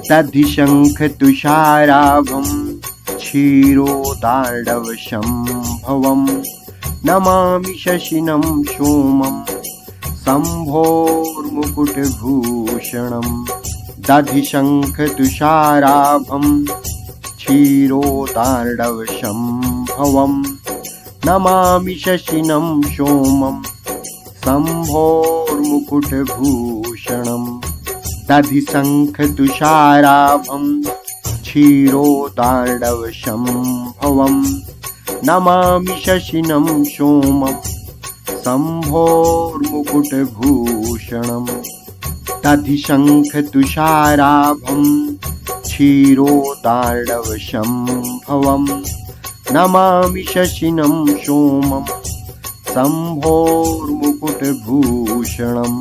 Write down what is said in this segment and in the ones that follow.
दधिशङ्खतुषाराभं क्षीरोदार्णवशम्भवं नमामि शशिनं सोमं शम्भोर्मुकुटभूषणं। दधिशङ्खतुषाराभं क्षीरोदार्णवशम्भवं नमामि शशिनं सोमं शम्भोर्मुकुटभूषणं। दधिशङ्खतुषाराभं क्षीरोदार्णवशम्भवं नमामि शशिनं सोमं शम्भोर्मुकुटभूषणं। दधिशङ्खतुषाराभं क्षीरोदार्णवशम्भवं नमामि शशिनं सोमं शम्भोर्मुकुटभूषणं।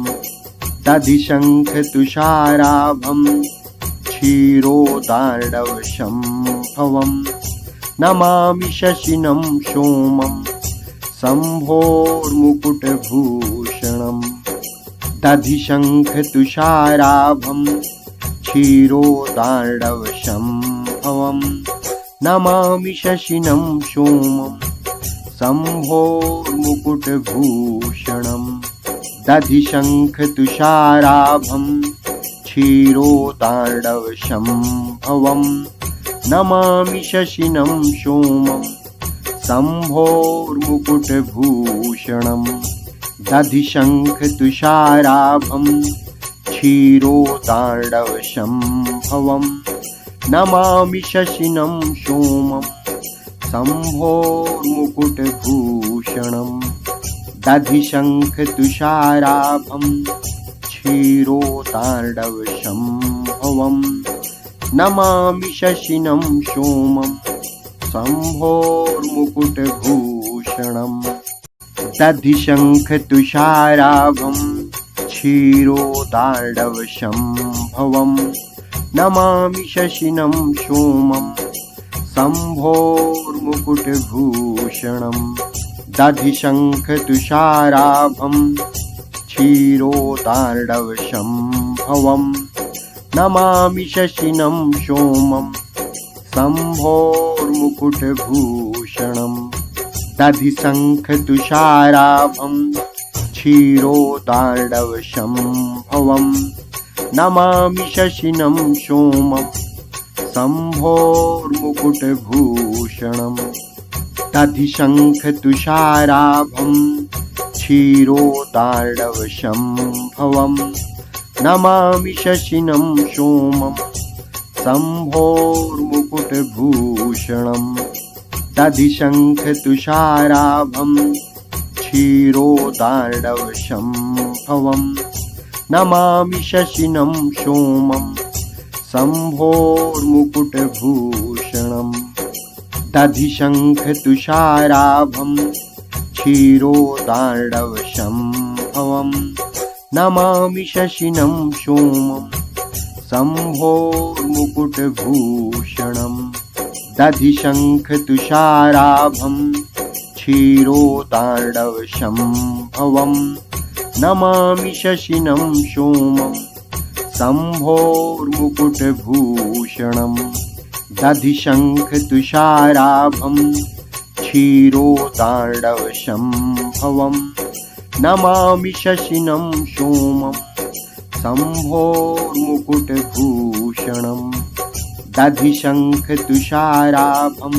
दधिशङ्खतुषाराभं क्षीरोदार्णवशम्भवं नमामि शशिनं सोमं शम्भोर्मुकुटभूषणं। दधिशङ्खतुषाराभं क्षीरोदार्णवशम्भवं नमामि शशिनं सोमं शम्भोर्मुकुटभूषणं। दधिशङ्खतुषाराभं क्षीरोदार्णवशम्भवं नमामि शशिनं सोमं शम्भोर्मुकुटभूषणं। दधिशङ्खतुषाराभं क्षीरोदार्णवशम्भवं नमामि शशिनं सोमं शम्भोर्मुकुटभूषणं। दधिशङ्खतुषाराभं क्षीरोदार्णवशम्भवं नमामि शशिनं सोमं शम्भोर्मुकुटभूषणं। दधिशङ्खतुषाराभं क्षीरोदार्णवशम्भवं नमामि शशिनं सोमं शम्भोर्मुकुटभूषणं। दधिशङ्खतुषाराभं क्षीरोदार्णवशम्भवं नमामि शशिनं सोमं शम्भोर्मुकुटभूषणं। दधिशङ्खतुषाराभं क्षीरोदार्णवशम्भवं नमामि शशिनं सोमं शम्भोर्मुकुटभूषणं। दधिशङ्खतुषाराभं क्षीरोदार्णवशम्भवं नमामि शशिनं सोमं शम्भोर्मुकुटभूषणं। दधिशङ्खतुषाराभं क्षीरोदार्णवशम्भवं नमामि शशिनं सोमं शम्भोर्मुकुटभूषणं। दधिशङ्खतुषाराभं क्षीरोदार्णवशम्भवं नमामि शशिनं सोमं शम्भोर्मुकुटभूषणं। दधिशङ्खतुषाराभं क्षीरोदार्णवशम्भवं नमामि शशिनं सोमं शम्भोर्मुकुटभूषणं। दधिशङ्खतुषाराभं क्षीरोदार्णवशम्भवं नमामि शशिनं सोमं शम्भोर्मुकुटभूषणं। दधिशङ्खतुषाराभं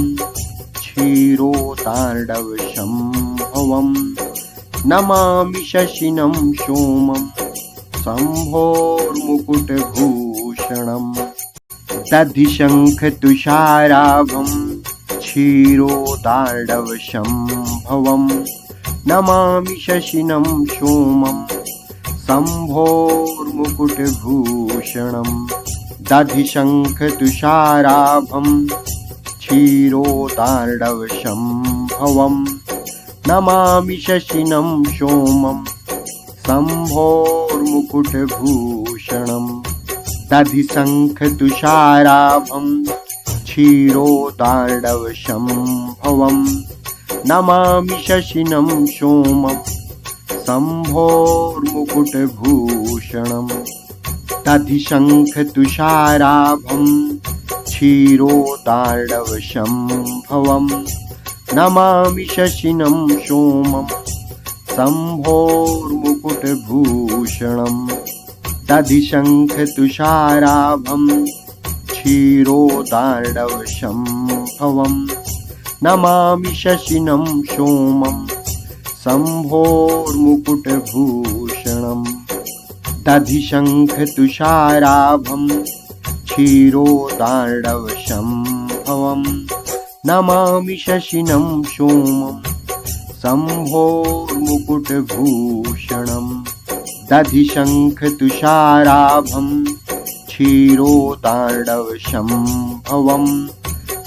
क्षीरोदार्णवशम्भवं नमामि शशिनं सोमं शम्भोर्मुकुटभूषणं। दधिशङ्खतुषाराभं क्षीरोदार्णवशम्भवं नमामि शशिनं सोमं शम्भोर्मुकुटभूषणं। दधिशङ्खतुषाराभं क्षीरोदार्णवशम्भवं नमामि शशिनं सोमं शम्भोर्मुकुटभूषणं। दधिशङ्खतुषाराभं क्षीरोदार्णवशम्भवं नमामि शशिनं सोमं शम्भोर्मुकुटभूषणं। दधिशङ्खतुषाराभं क्षीरोदार्णवशम्भवं नमामि शशिनं सोमं शम्भोर्मुकुटभूषणम् दधिशङ्खतुषाराभं क्षीरोदार्णवशम्भवं नमामि शशिनं सोमं शम्भोर्मुकुटभूषणम् दधिशङ्खतुषाराभं क्षीरोदार्णवशम्भवं नमामि शशिनं सोमं शम्भोर्मुकुटभूषणम् दधिशङ्खतुषाराभं क्षीरोदार्णवशम्भवं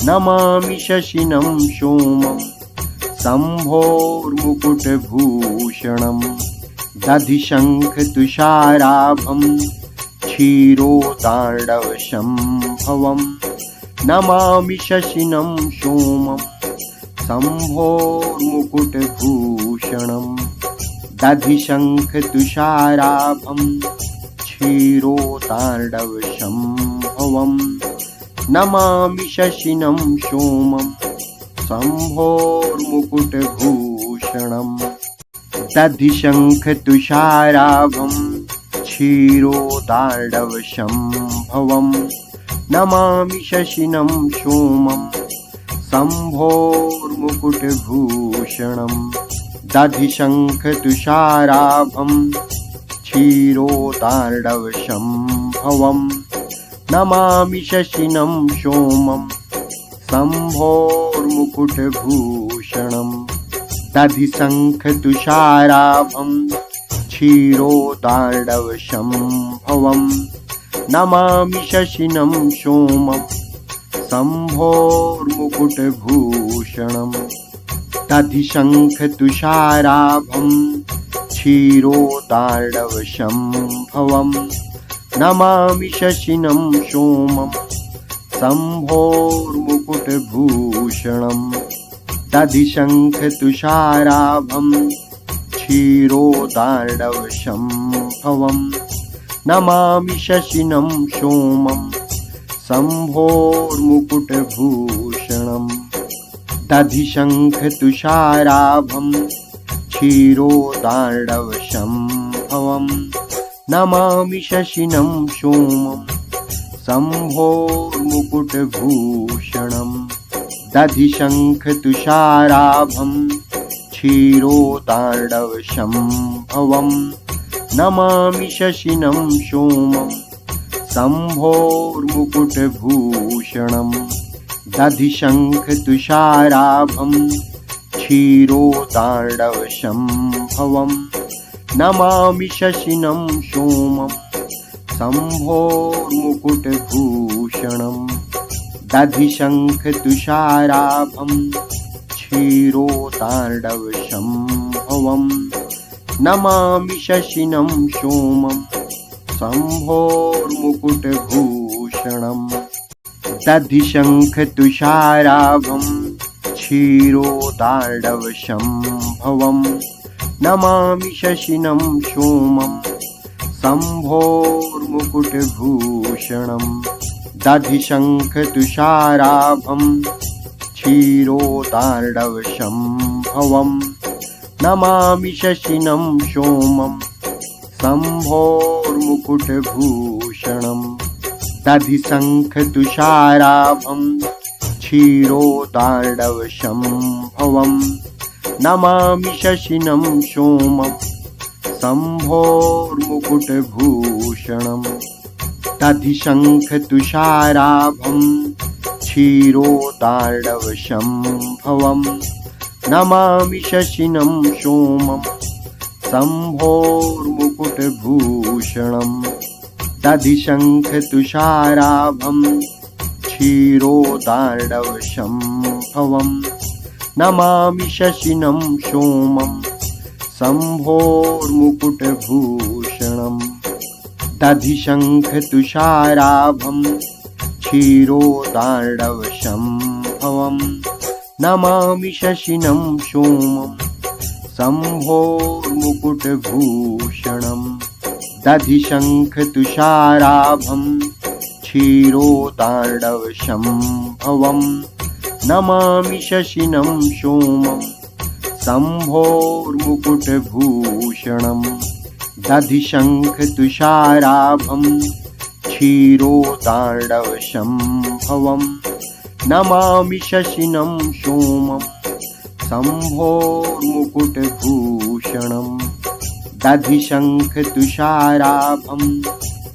नमामि शशिनं सोमं शम्भोर्मुकुटभूषणम् दधिशङ्खतुषाराभं क्षीरोदार्णवशम्भवं नमामि शशिनं सोमं शम्भोर्मुकुटभूषणम् दधिशङ्खतुषाराभं क्षीरोदार्णवशम्भवं नमामि शशिनं सोमं शम्भोर्मुकुटभूषणम् दधिशङ्खतुषाराभं क्षीरोदार्णवशम्भवं नमामि शशिनं सोमं शम्भोर्मुकुटभूषणम् दधिशङ्खतुषाराभं क्षीरोदार्णवशम्भवं नमामि शशिनं सोमं शम्भोर्मुकुटभूषणम् दधिशङ्खतुषाराभं क्षीरोदार्णवशम्भवं नमामि शशिनं सोमं शम्भोर्मुकुटभूषणम् दधिशङ्खतुषाराभं क्षीरोदार्णवशम्भवं नमामि शशिनं सोमं शम्भोर्मुकुटभूषणम् दधिशङ्खतुषाराभं क्षीरोदार्णवशम्भवं नमामि शशिनं सोमं शम्भोर्मुकुटभूषणम् दधिशङ्खतुषाराभं क्षीरोदार्णवशम्भवं नमामि शशिनं सोमं शम्भोर्मुकुटभूषणम् दधिशङ्खतुषाराभं क्षीरोदार्णवशम्भवं नमामि शशिनं सोमं शम्भोर्मुकुटभूषणम् दधिशङ्खतुषाराभं क्षीरोदार्णवशम्भवं नमामि शशिनं सोमं शम्भोर्मुकुटभूषणम् दधिशङ्खतुषाराभं क्षीरोदार्णवशम्भवं नमामि शशिनं सोमं शम्भोर्मुकुटभूषणम् दधिशङ्खतुषाराभं क्षीरोदार्णवशम्भवं नमामि शशिनं सोमं शम्भोर्मुकुटभूषणम् दधिशङ्खतुषाराभं क्षीरोदार्णवशम्भवं नमामि शशिनं सोमं शम्भोर्मुकुटभूषणम् दधिशङ्खतुषाराभं क्षीरोदार्णवशम्भवं नमामि शशिनं सोमं शम्भोर्मुकुटभूषणम् दधिशङ्खतुषाराभं क्षीरोदार्णवशम्भवं नमामि शशिनं सोमं शम्भोर्मुकुटभूषणम् दधिशङ्खतुषाराभं क्षीरोदार्णवशम्भवं नमामि शशिनं सोमं शम्भोर्मुकुटभूषणम् दधिशङ्खतुषाराभं क्षीरोदार्णवशम्भवं नमामि शशिनं सोमं शम्भोर्मुकुटभूषणम् दधिशङ्खतुषाराभं क्षीरोदार्णवसम्भवं नमामि शशिनं सोमं शम्भोर्मुकुटभूषणं दधिशङ्खतुषाराभं क्षीरोदार्णवसम्भवं नमामि शशिनं सोमं शम्भोर्मुकुटभूषणं दधिशङ्खतुषाराभं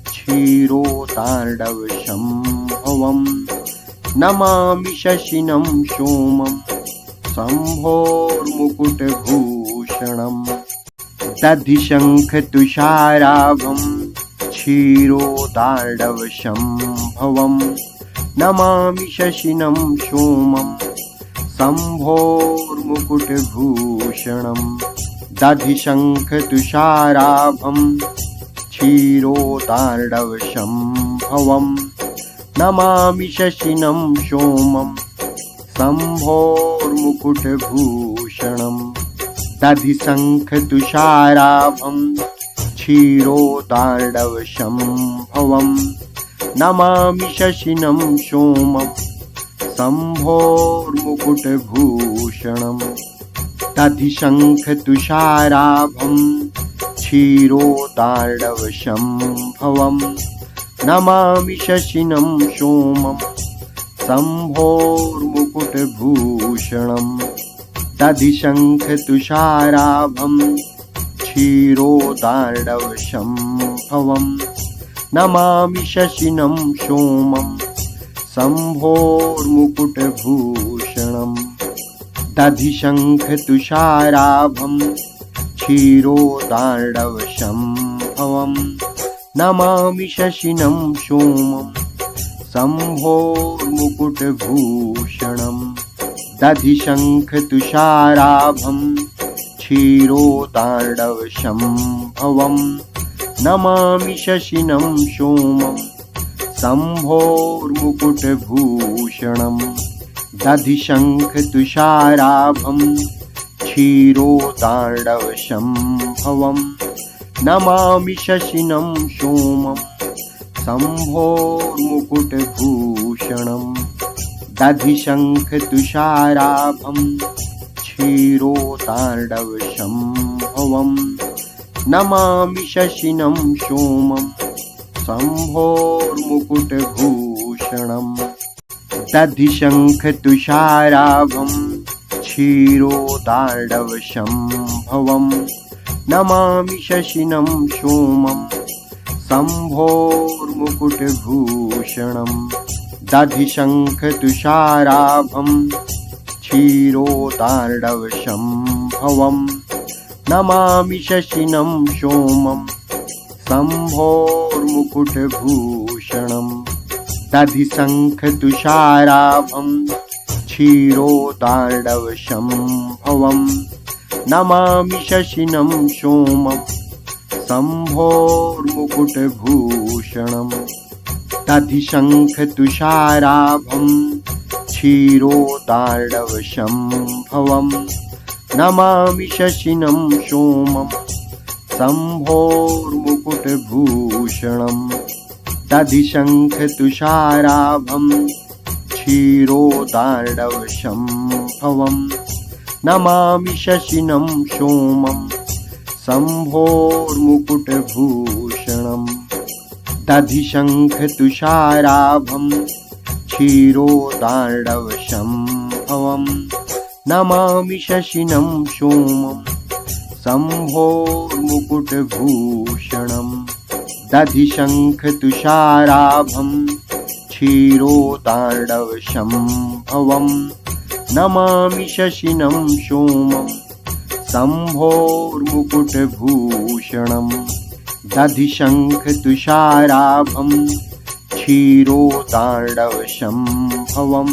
क्षीरोदार्णवसम्भवं नमामि शशिनं सोमं शम्भोर्मुकुटभूषणं दधिशङ्खतुषाराभं क्षीरोदार्णवसम्भवं नमामि शशिनं सोमं शम्भोर्मुकुटभूषणं दधिशङ्खतुषाराभं क्षीरोदार्णवसम्भवं नमामि शशिनं सोमं शम्भोर्मुकुटभूषणं दधिशङ्खतुषाराभं क्षीरोदार्णवसम्भवं नमामि शशिनं सोमं शम्भोर्मुकुटभूषणं दधिशङ्खतुषाराभं क्षीरोदार्णवसम्भवं नमामि शशिनं सोमं शम्भोर्मुकुटभूषणं दधिशङ्खतुषाराभं क्षीरोदार्णवसम्भवं नमामि शशिनं सोमं शम्भोर्मुकुटभूषणं दधिशङ्खतुषाराभं क्षीरोदार्णवसम्भवं नमामि शशिनं सोमं शम्भोर्मुकुटभूषणं दधिशङ्खतुषाराभं क्षीरोदार्णवसम्भवं नमामि शशिनं सोमं शम्भोर्मुकुटभूषणं दधिशङ्खतुषाराभं क्षीरोदार्णवसम्भवं नमामि शशिनं सोमं शम्भोर्मुकुटभूषणं दधिशङ्खतुषाराभं क्षीरोदार्णवसम्भवं नमामि शशिनं सोमं शम्भोर्मुकुटभूषणं दधिशङ्खतुषाराभं क्षीरोदार्णवसम्भवं नमामि शशिनं सोमं शम्भोर्मुकुटभूषणं दधिशङ्खतुषाराभं क्षीरोदार्णवसम्भवं नमामि शशिनं सोमं शम्भोर्मुकुटभूषणं दधिशङ्खतुषाराभं क्षीरोदार्णवसम्भवं नमामि शशिनं सोमं शम्भोर्मुकुटभूषणं दधिशङ्खतुषाराभं क्षीरोदार्णवसम्भवं नमामि शशिनं सोमं शम्भोर्मुकुटभूषणं दधिशङ्खतुषाराभं क्षीरोदार्णवसम्भवं नमामि शशिनं सोमं शम्भोर्मुकुटभूषणं दधिशङ्खतुषाराभं क्षीरोदार्णवसम्भवं नमामि शशिनं सोमं शम्भोर्मुकुटभूषणं दधिशङ्खतुषाराभं क्षीरोदार्णवसम्भवं नमामि शशिनं सोमं शम्भोर्मुकुटभूषणं दधिशङ्खतुषाराभं क्षीरोदार्णवसम्भवं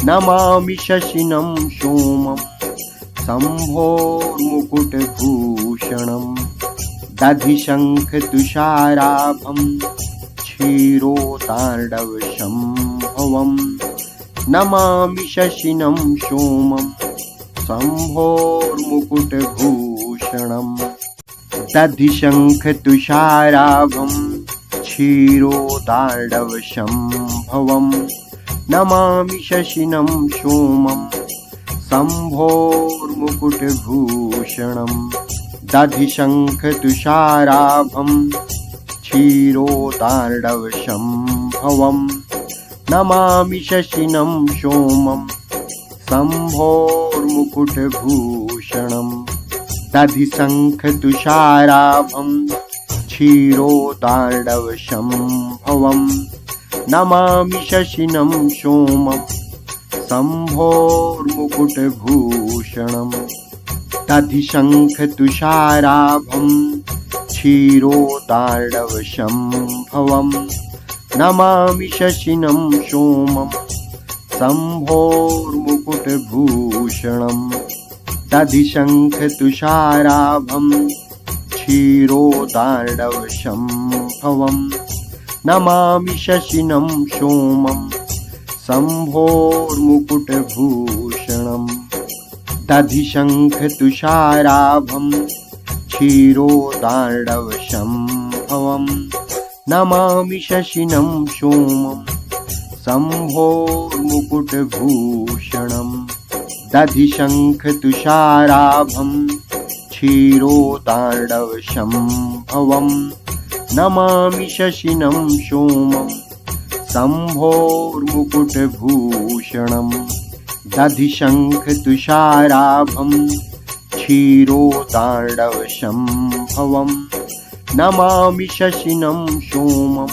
नमामि शशिनं सोमं शम्भोर्मुकुटभूषणं दधिशङ्खतुषाराभं क्षीरोदार्णवसम्भवं नमामि शशिनं सोमं शम्भोर्मुकुटभूषणं दधिशङ्खतुषाराभं क्षीरोदार्णवशम्भवं नमामि शशिनं सोमं शम्भोर्मुकुटभूषणं दधिशङ्खतुषाराभं क्षीरोदार्णवशम्भवं नमामि शशिनं सोमं शम्भोर्मुकुटभूषणं दधिशङ्खतुषाराभं क्षीरोदार्णवशम्भवं नमामि शशिनं सोमं शम्भोर्मुकुटभूषणं दधिशङ्खतुषाराभं क्षीरोदार्णवशम्भवं नमामि शशिनं सोमं शम्भोर्मुकुटभूषणं दधिशङ्खतुषाराभं क्षीरोदार्णवशम्भवं नमामि शशिनं सोमं शम्भोर्मुकुटभूषणं दधिशङ्खतुषाराभं क्षीरोदार्णवशम्भवं नमामि शशिनं सोमं शम्भोर्मुकुटभूषणं दधिशङ्खतुषाराभं क्षीरोदार्णवशम्भवं नमामि शशिनं सोमं शम्भोर्मुकुटभूषणं दधिशङ्खतुषाराभं क्षीरोदार्णवशम्भवं नमामि शशिनं सोमं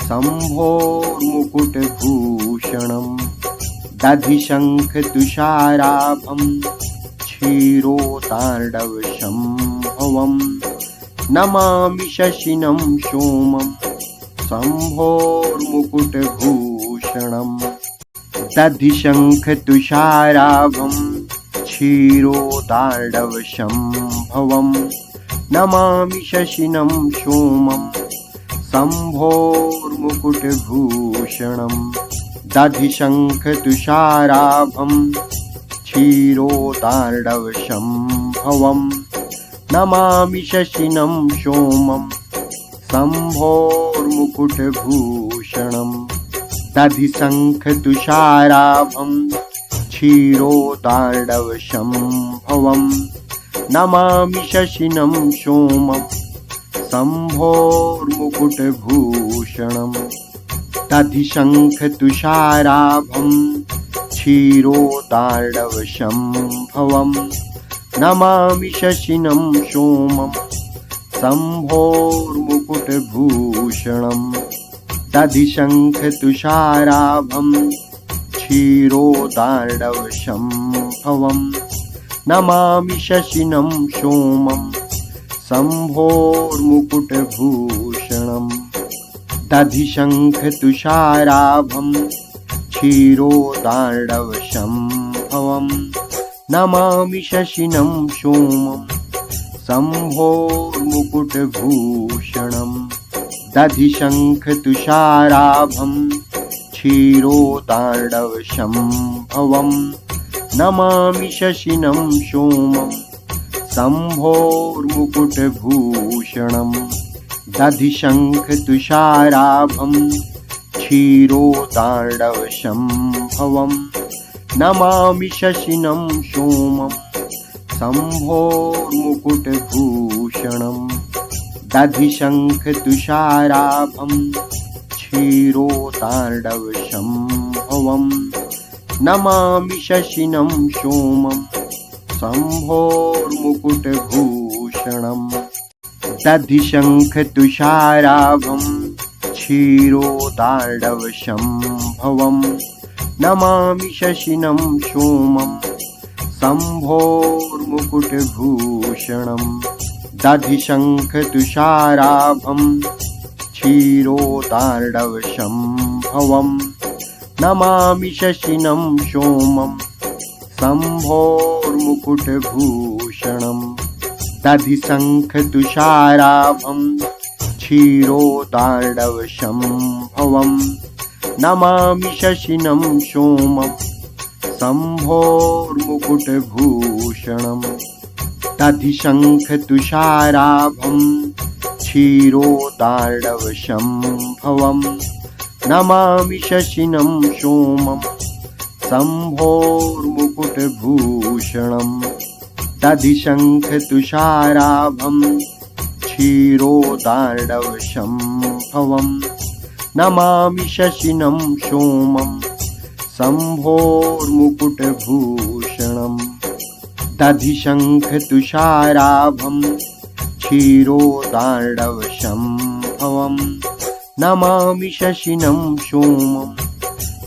शम्भोर्मुकुटभूषणं दधिशङ्खतुषाराभं क्षीरोदार्णवशम्भवं नमामि शशिनं सोमं शम्भोर्मुकुटभूषणं दधिशङ्खतुषाराभं क्षीरोदार्णवशम्भवं नमामि शशिनं सोमं शम्भोर्मुकुटभूषणं दधिशङ्खतुषाराभं क्षीरोदार्णवशम्भवं नमामि शशिनं सोमं शम्भोर्मुकुटभूषणं दधिशङ्खतुषाराभं क्षीरोदार्णवशम्भवं नमामि शशिनं सोमं शम्भोर्मुकुटभूषणं दधिशङ्खतुषाराभं क्षीरोदार्णवशम्भवं नमामि शशिनं सोमं शम्भोर्मुकुटभूषणं दधिशङ्खतुषाराभं क्षीरोदार्णवशम्भवं नमामि शशिनं सोमं शम्भोर्मुकुटभूषणं दधिशङ्खतुषाराभं क्षीरोदार्णवशम्भवं नमामि शशिनं सोमं शम्भोर्मुकुटभूषणं दधिशङ्खतुषाराभं क्षीरोदार्णवशम्भवं नमामि शशिनं सोमं शम्भोर्मुकुटभूषणं दधिशङ्खतुषाराभं क्षीरोदार्णवशम्भवं नमामि शशिनं सोमं शम्भोर्मुकुटभूषणं दधिशङ्खतुषाराभं क्षीरोदार्णवशम्भवं नमामि शशिनं सोमं शम्भोर्मुकुटभूषणं दधिशङ्खतुषाराभं क्षीरोदार्णवशम्भवं नमामि शशिनं सोमं शम्भोर्मुकुटभूषणं दधिशङ्खतुषाराभं क्षीरोदार्णवशम्भवं नमामि शशिनं सोमं शम्भोर्मुकुटभूषणं दधिशङ्खतुषाराभं क्षीरोदार्णवशम्भवं नमामि शशिनं सोमं शम्भोर्मुकुटभूषणं दधिशङ्खतुषाराभं क्षीरोदार्णवशम्भवं नमामि शशिनं सोमं शम्भोर्मुकुटभूषणं दधिशङ्खतुषाराभं क्षीरोदार्णवशम्भवं नमामि शशिनं सोमं शम्भोर्मुकुटभूषणम् दधिशङ्खतुषाराभं क्षीरोदार्णवशम्भवं नमामि शशिनं सोमं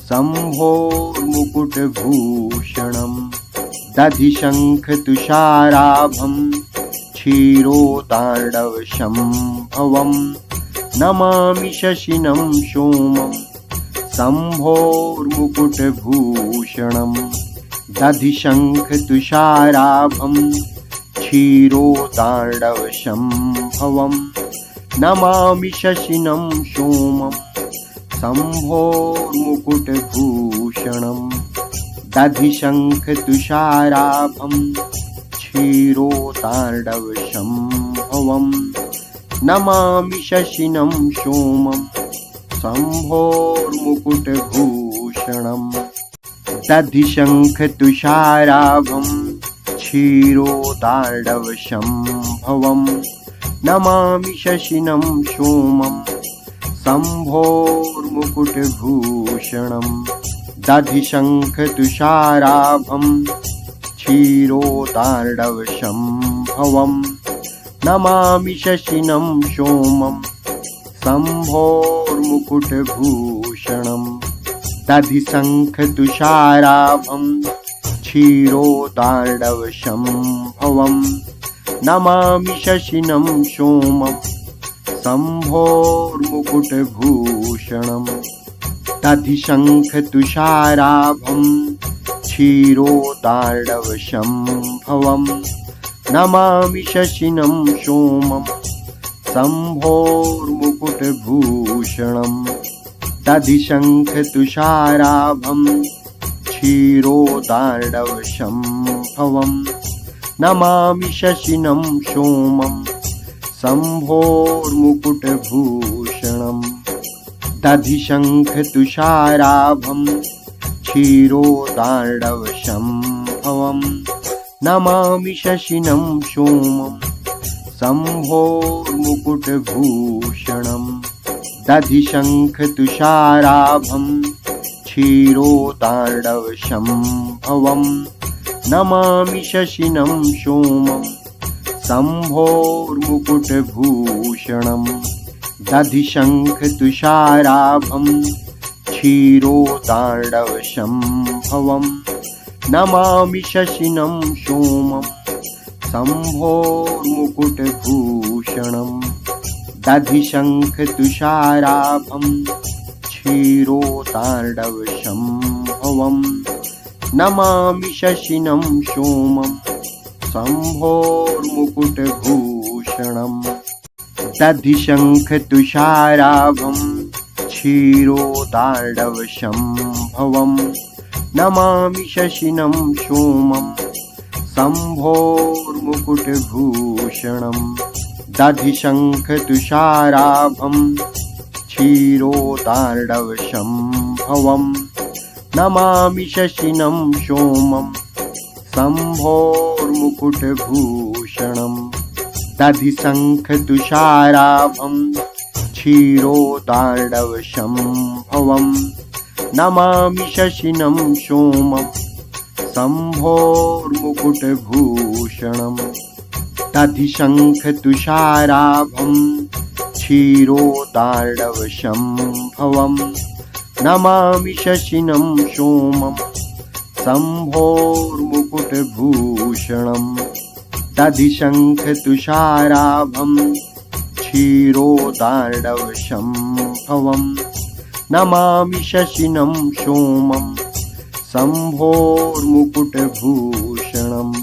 शम्भोर्मुकुटभूषणं दधिशङ्खतुषाराभं क्षीरोदार्णवशम्भवं नमामि शशिनं सोमं शम्भोर्मुकुटभूषणं दधिशङ्खतुषाराभं क्षीरोदार्णवशम्भवं नमामि शशिनं सोमं शम्भोर्मुकुटभूषणं दधिशङ्खतुषाराभं क्षीरोदार्णवशम्भवं नमामि शशिनं सोमं शम्भोर्मुकुटभूषणम् दधिशङ्खतुषाराभं क्षीरोदार्णवशम्भवं नमामि शशिनं सोमं शम्भोर्मुकुटभूषणं दधिशङ्खतुषाराभं क्षीरोदार्णवशम्भवं नमामि शशिनं सोमं शम्भोर्मुकुटभूषणम् दधिशङ्खतुषाराभं क्षीरोदार्णवशम्भवं नमामि शशिनं सोमं शम्भोर्मुकुटभूषणं दधिशङ्खतुषाराभं क्षीरोदार्णवशम्भवं नमामि शशिनं सोमं शम्भोर्मुकुटभूषणम् दधिशङ्खतुषाराभं क्षीरोदार्णवशम्भवं नमामि शशिनं सोमं शम्भोर्मुकुटभूषणं दधिशङ्खतुषाराभं क्षीरोदार्णवशम्भवं नमामि शशिनं सोमं शम्भोर्मुकुटभूषणम् दधिशङ्खतुषाराभं क्षीरोदार्णवशम्भवं नमामि शशिनं सोमं शम्भोर्मुकुटभूषणं दधिशङ्खतुषाराभं क्षीरोदार्णवशम्भवं नमामि शशिनं सोमं शम्भोर्मुकुटभूषणम् दधिशङ्खतुषाराभं क्षीरोदार्णवशम्भवं नमामि शशिनं सोमं शम्भोर्मुकुटभूषणं दधिशङ्खतुषाराभं क्षीरोदार्णवशम्भवं नमामि शशिनं सोमं शम्भोर्मुकुटभूषणम् दधिशङ्खतुषाराभं क्षीरोदार्णवशम्भवं नमामि शशिनं सोमं शम्भोर्मुकुटभूषणं दधिशङ्खतुषाराभं क्षीरोदार्णवशम्भवं नमामि शशिनं सोमं शम्भोर्मुकुटभूषणम् दधिशङ्खतुषाराभं क्षीरोदार्णवशम्भवं नमामि शशिनं सोमं शम्भोर्मुकुटभूषणं दधिशङ्खतुषाराभं क्षीरोदार्णवशम्भवं नमामि शशिनं सोमं शम्भोर्मुकुटभूषणम्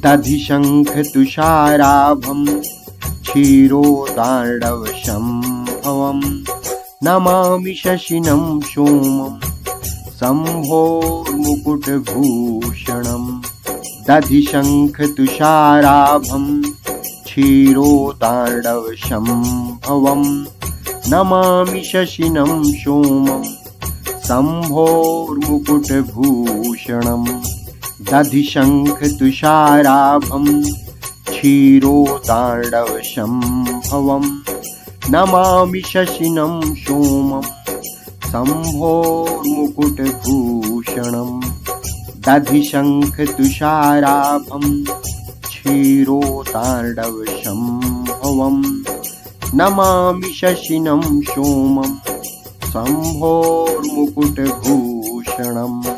दधिशङ्खतुषाराभं क्षीरोदार्णवशम्भवं नमामि शशिनं सोमं शम्भोर्मुकुटभूषणं दधिशङ्खतुषाराभं क्षीरोदार्णवसम्भवं नमामि शशिनं सोमं शम्भोर्मुकुटभूषणं दधिशङ्खतुषाराभं क्षीरोदार्णवसम्भवं नमामि शशिनं सोमं शम्भोर्मुकुटभूषणं दधिशङ्खतुषाराभं क्षीरोदार्णवसम्भवं नमामि शशिनं सोमं शम्भोर्मुकुटभूषणम्।